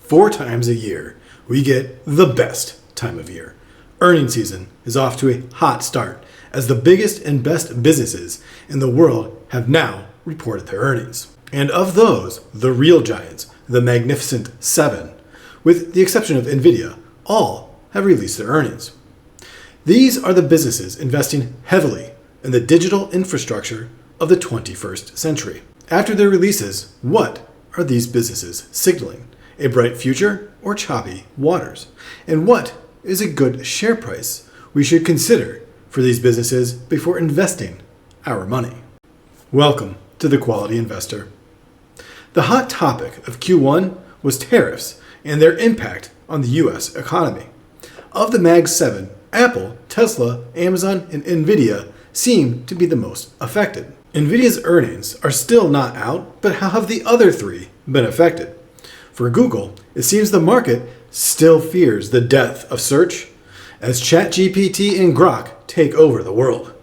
4 times a year, we get the best time of year. Earnings season is off to a hot start as the biggest and best businesses in the world have now reported their earnings. And of those, the real giants, the Magnificent Seven, with the exception of NVIDIA, all have released their earnings. These are the businesses investing heavily in the digital infrastructure of the 21st century. After their releases, what are these businesses signaling? A bright future or choppy waters? And what is a good share price we should consider for these businesses before investing our money? Welcome to The Quality Investor. The hot topic of Q1 was tariffs and their impact on the U.S. economy. Of the Mag 7, Apple, Tesla, Amazon, and NVIDIA seem to be the most affected. NVIDIA's earnings are still not out, but how have the other three been affected? For Google, it seems the market still fears the death of search as ChatGPT and Grok take over the world.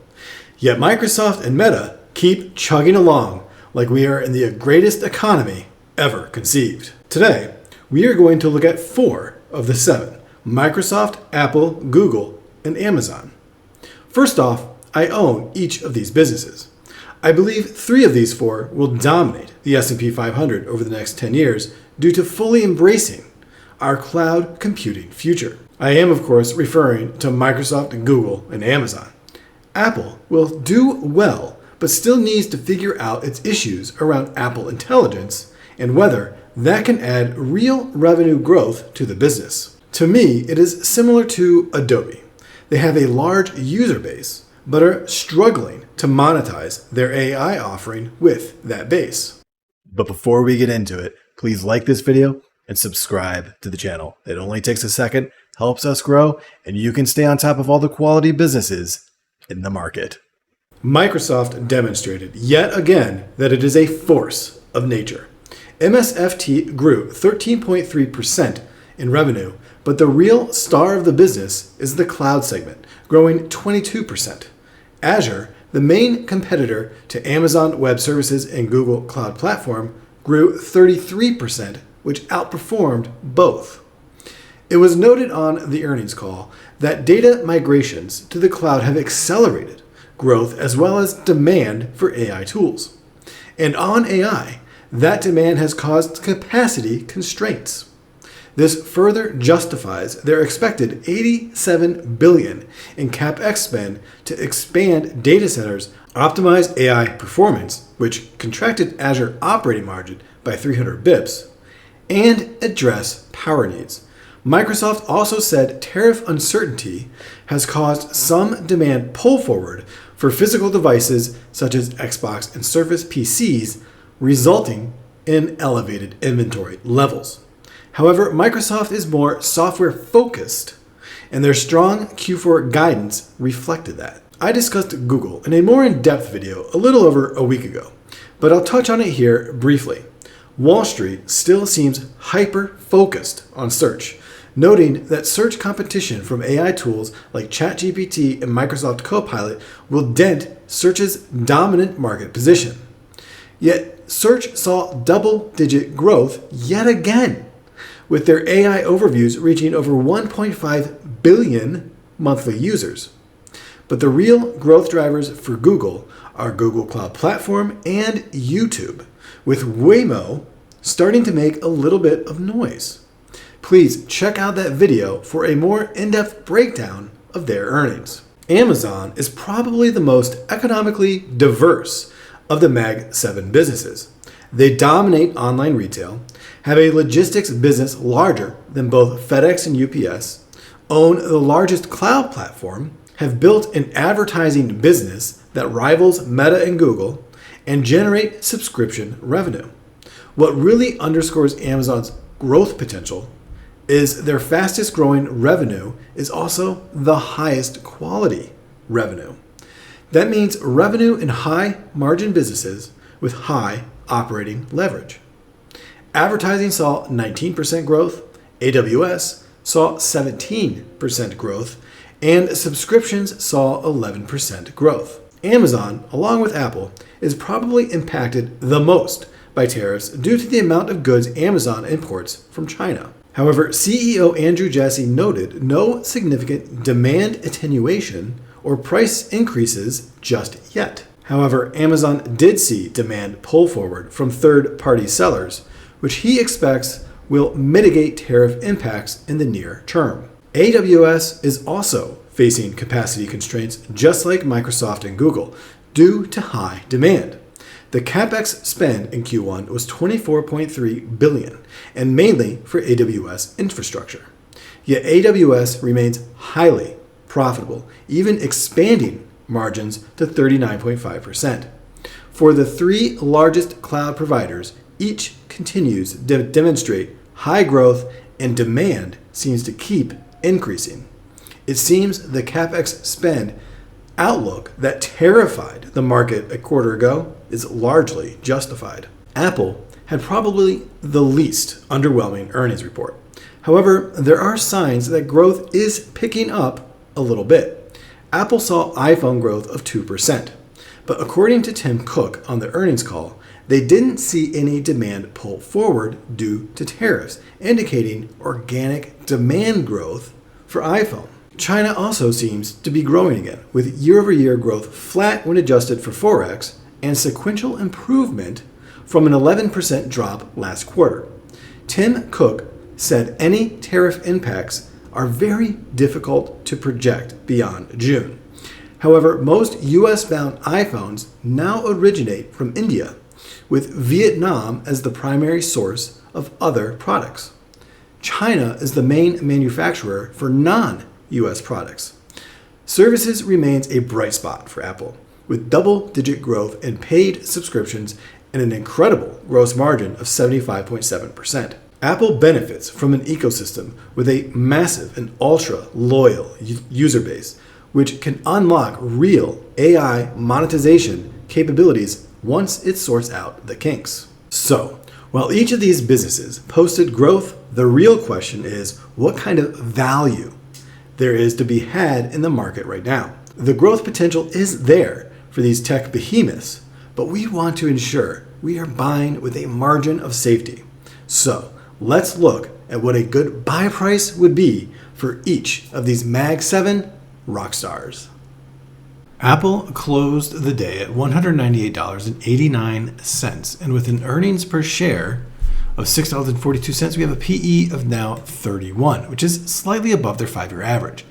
Yet Microsoft and Meta keep chugging along like we are in the greatest economy ever conceived. Today, we are going to look at 4 of the 7: Microsoft, Apple, Google, and Amazon. First off, I own each of these businesses. I believe 3 of these 4 will dominate the S&P 500 over the next 10 years due to fully embracing our cloud computing future. I am, of course, referring to Microsoft, Google, and Amazon. Apple will do well, but still needs to figure out its issues around Apple Intelligence and whether that can add real revenue growth to the business. To me, it is similar to Adobe. They have a large user base, but are struggling to monetize their AI offering with that base. But before we get into it, please like this video and subscribe to the channel. It only takes a second, helps us grow, and you can stay on top of all the quality businesses in the market. Microsoft demonstrated yet again that it is a force of nature. MSFT grew 13.3% in revenue, but the real star of the business is the cloud segment, growing 22%. Azure, the main competitor to Amazon Web Services and Google Cloud Platform, grew 33%, which outperformed both. It was noted on the earnings call that data migrations to the cloud have accelerated growth as well as demand for AI tools. And on AI, that demand has caused capacity constraints. This further justifies their expected $87 billion in CapEx spend to expand data centers, optimize AI performance, which contracted Azure operating margin by 300 bips, and address power needs. Microsoft also said tariff uncertainty has caused some demand pull forward for physical devices such as Xbox and Surface PCs, resulting in elevated inventory levels. However, Microsoft is more software focused, and their strong Q4 guidance reflected that. I discussed Google in a more in-depth video a little over a week ago, but I'll touch on it here briefly. Wall Street still seems hyper-focused on search, noting that search competition from AI tools like ChatGPT and Microsoft Copilot will dent search's dominant market position. Yet, search saw double-digit growth yet again, with their AI overviews reaching over 1.5 billion monthly users. But the real growth drivers for Google are Google Cloud Platform and YouTube, with Waymo starting to make a little bit of noise. Please check out that video for a more in-depth breakdown of their earnings. Amazon is probably the most economically diverse of the Mag 7 businesses. They dominate online retail, have a logistics business larger than both FedEx and UPS, own the largest cloud platform, have built an advertising business that rivals Meta and Google, and generate subscription revenue. What really underscores Amazon's growth potential is their fastest growing revenue is also the highest quality revenue. That means revenue in high margin businesses with high operating leverage. Advertising saw 19% growth, AWS saw 17% growth, and subscriptions saw 11% growth. Amazon, along with Apple, is probably impacted the most by tariffs due to the amount of goods Amazon imports from China. However, CEO Andrew Jassy noted no significant demand attenuation or price increases just yet. However, Amazon did see demand pull forward from third-party sellers, which he expects will mitigate tariff impacts in the near term. AWS is also facing capacity constraints just like Microsoft and Google due to high demand. The CapEx spend in Q1 was $24.3 billion, and mainly for AWS infrastructure. Yet AWS remains highly profitable, even expanding margins to 39.5%. For the three largest cloud providers, each continues to demonstrate high growth and demand seems to keep increasing. It seems the CapEx spend outlook that terrified the market a quarter ago is largely justified. Apple had probably the least underwhelming earnings report. However, there are signs that growth is picking up a little bit. Apple saw iPhone growth of 2%, but according to Tim Cook on the earnings call, they didn't see any demand pull forward due to tariffs, indicating organic demand growth for iPhone. China also seems to be growing again, with year-over-year growth flat when adjusted for Forex and sequential improvement from an 11% drop last quarter. Tim Cook said any tariff impacts are very difficult to project beyond June. However, most US-bound iPhones now originate from India, with Vietnam as the primary source of other products. China is the main manufacturer for non-US products. Services remains a bright spot for Apple, with double-digit growth in paid subscriptions and an incredible gross margin of 75.7%. Apple benefits from an ecosystem with a massive and ultra-loyal user base, which can unlock real AI monetization capabilities once it sorts out the kinks. So, while each of these businesses posted growth, the real question is what kind of value there is to be had in the market right now. The growth potential is there for these tech behemoths, but we want to ensure we are buying with a margin of safety. So, let's look at what a good buy price would be for each of these Mag 7 rock stars. Apple closed the day at $198.89, and with an earnings per share of $6.42, we have a PE of now 31, which is slightly above their 5-year average.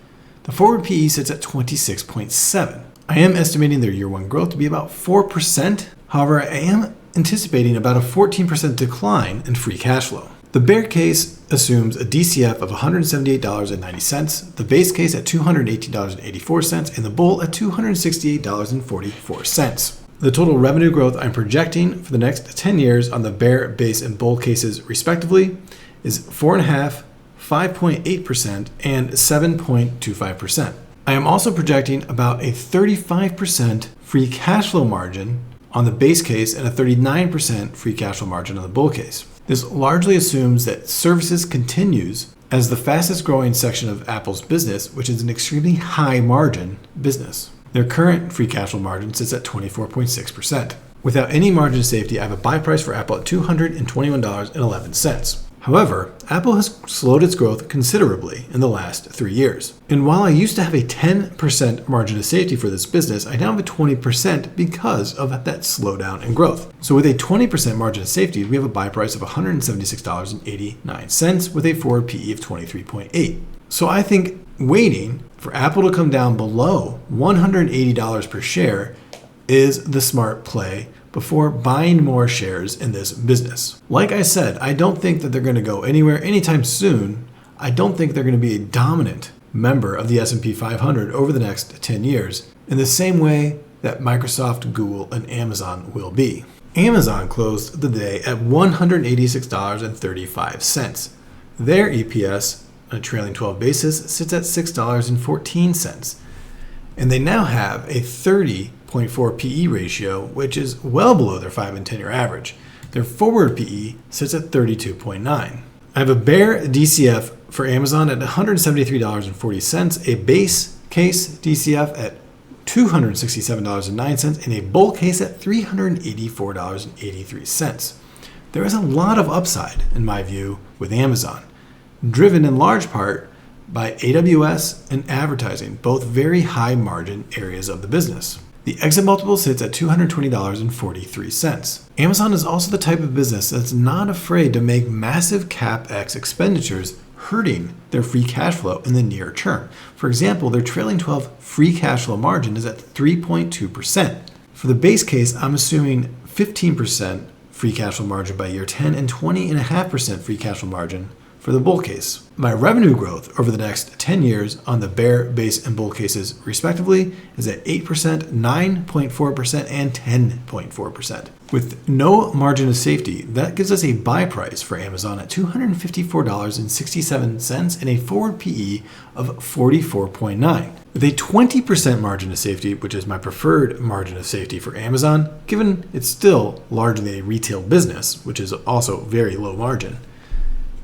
The forward PE sits at 26.7. I am estimating their year one growth to be about 4%. However, I am anticipating about a 14% decline in free cash flow. The bear case assumes a DCF of $178.90, the base case at $218.84, and the bull at $268.44. The total revenue growth I'm projecting for the next 10 years on the bear, base, and bull cases respectively is 4.5%, 5.8%, and 7.25%. I am also projecting about a 35% free cash flow margin on the base case and a 39% free cash flow margin on the bull case. This largely assumes that services continues as the fastest growing section of Apple's business, which is an extremely high margin business. Their current free cash flow margin sits at 24.6%. Without any margin of safety, I have a buy price for Apple at $221.11. However, Apple has slowed its growth considerably in the last 3 years. And while I used to have a 10% margin of safety for this business, I now have a 20% because of that slowdown in growth. So with a 20% margin of safety, we have a buy price of $176.89 with a forward PE of 23.8. So I think waiting for Apple to come down below $180 per share is the smart play before buying more shares in this business. Like I said, I don't think that they're going to go anywhere anytime soon. I don't think they're going to be a dominant member of the S&P 500 over the next 10 years in the same way that Microsoft, Google, and Amazon will be. Amazon closed the day at $186.35. Their EPS on a trailing 12 basis sits at $6.14. And they now have a 30.4 PE ratio, which is well below their 5 and 10-year average. Their forward PE sits at 32.9. I have a bear DCF for Amazon at $173.40, a base case DCF at $267.09, and a bull case at $384.83. There is a lot of upside, in my view, with Amazon, driven in large part by AWS and advertising, both very high margin areas of the business. The exit multiple sits at $220.43. Amazon is also the type of business that's not afraid to make massive CapEx expenditures, hurting their free cash flow in the near term. For example, their trailing 12 free cash flow margin is at 3.2%. For the base case, I'm assuming 15% free cash flow margin by year 10 and 20.5% free cash flow margin for the bull case. My revenue growth over the next 10 years on the bear, base, and bull cases respectively is at 8%, 9.4%, and 10.4%. With no margin of safety, that gives us a buy price for Amazon at $254.67 and a forward PE of 44.9. With a 20% margin of safety, which is my preferred margin of safety for Amazon, given it's still largely a retail business, which is also very low margin,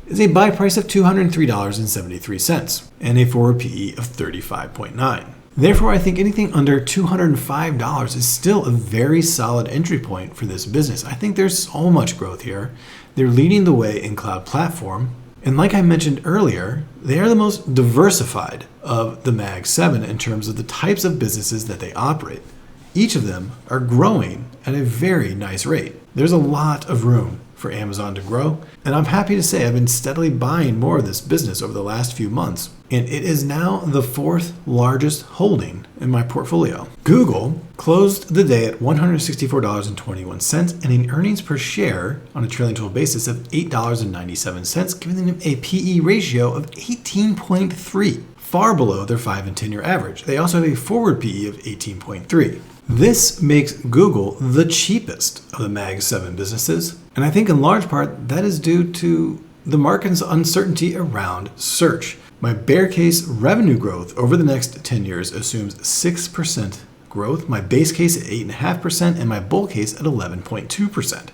is a buy price of $203.73 and a forward PE of 35.9. Therefore, I think anything under $205 is still a very solid entry point for this business. I think there's so much growth here. They're leading the way in cloud platform. And like I mentioned earlier, they are the most diversified of the Mag 7 in terms of the types of businesses that they operate. Each of them are growing at a very nice rate. There's a lot of room for Amazon to grow, and I'm happy to say I've been steadily buying more of this business over the last few months, and it is now the fourth largest holding in my portfolio. Google closed the day at $164.21 and an earnings per share on a trailing 12 basis of $8.97, giving them a PE ratio of 18.3, far below their 5 and 10-year average. They also have a forward PE of 18.3. This makes Google the cheapest of the Mag 7 businesses, and I think in large part that is due to the market's uncertainty around search. My bear case revenue growth over the next 10 years assumes 6% growth, my base case at 8.5%, and my bull case at 11.2%.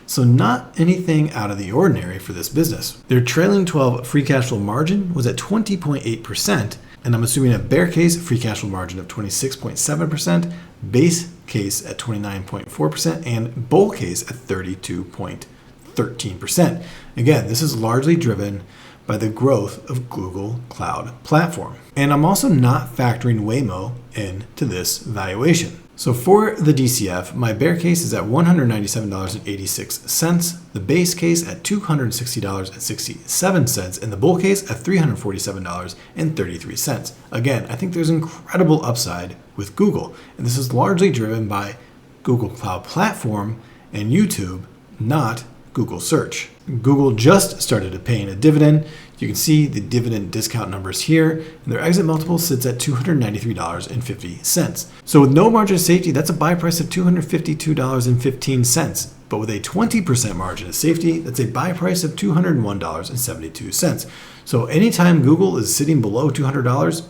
So not anything out of the ordinary for this business. Their trailing 12 free cash flow margin was at 20.8%, and I'm assuming a bear case free cash flow margin of 26.7%, base case at 29.4%, and bull case at 32.13%. Again, this is largely driven by the growth of Google Cloud Platform. And I'm also not factoring Waymo into this valuation. So for the DCF, my bear case is at $197.86, the base case at $260.67, and the bull case at $347.33. Again, I think there's incredible upside with Google, and this is largely driven by Google Cloud Platform and YouTube, not Google Search. Google just started paying a dividend. You can see the dividend discount numbers here, and their exit multiple sits at $293.50. So with no margin of safety, that's a buy price of $252.15. But with a 20% margin of safety, that's a buy price of $201.72. So anytime Google is sitting below $200,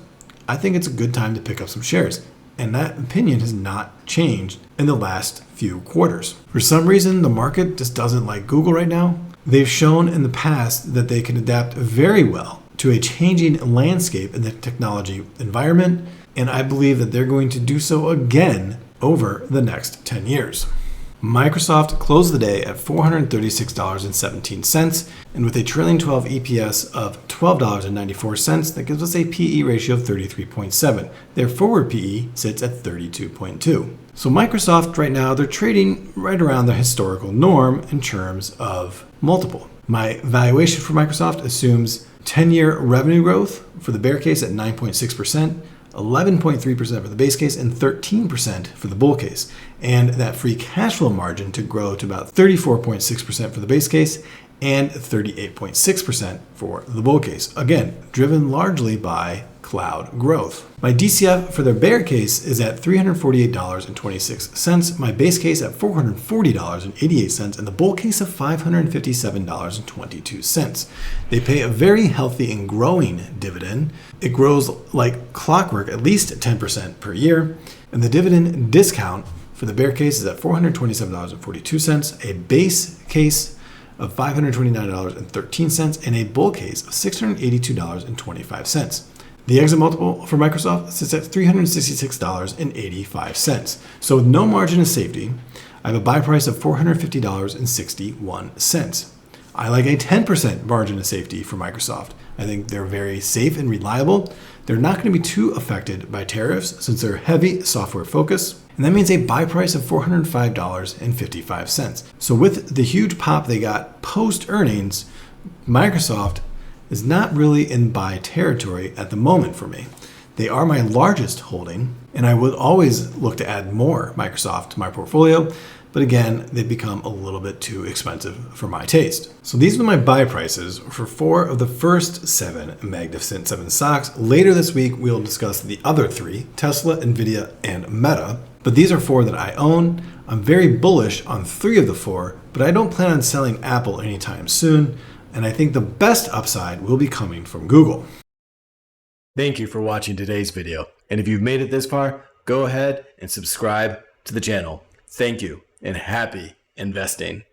I think it's a good time to pick up some shares. And that opinion has not changed in the last few quarters. For some reason, the market just doesn't like Google right now. They've shown in the past that they can adapt very well to a changing landscape in the technology environment, and I believe that they're going to do so again over the next 10 years. Microsoft closed the day at $436.17, and with a trailing 12 EPS of $12.94, that gives us a PE ratio of 33.7. Their forward PE sits at 32.2. So Microsoft right now, they're trading right around the historical norm in terms of multiple. My valuation for Microsoft assumes 10-year revenue growth for the bear case at 9.6%, 11.3% for the base case, and 13% for the bull case. And that free cash flow margin to grow to about 34.6% for the base case and 38.6% for the bull case. Again, driven largely by cloud growth. My DCF for their bear case is at $348.26, my base case at $440.88, and the bull case of $557.22. They pay a very healthy and growing dividend. It grows like clockwork, at least 10% per year, and the dividend discount for the bear case is at $427.42, a base case of $529.13, and a bull case of $682.25. The exit multiple for Microsoft sits at $366.85. So with no margin of safety, I have a buy price of $450.61. I like a 10% margin of safety for Microsoft. I think they're very safe and reliable. They're not going to be too affected by tariffs since they're heavy software focus. And that means a buy price of $405.55. So with the huge pop they got post earnings, Microsoft is not really in buy territory at the moment for me. They are my largest holding, and I would always look to add more Microsoft to my portfolio. But again, they've become a little bit too expensive for my taste. So these are my buy prices for 4 of the first 7 Magnificent 7 stocks. Later this week, we'll discuss the other 3, Tesla, Nvidia, and Meta. But these are 4 that I own. I'm very bullish on 3 of the 4, but I don't plan on selling Apple anytime soon. And I think the best upside will be coming from Google. Thank you for watching today's video. And if you've made it this far, go ahead and subscribe to the channel. Thank you and happy investing.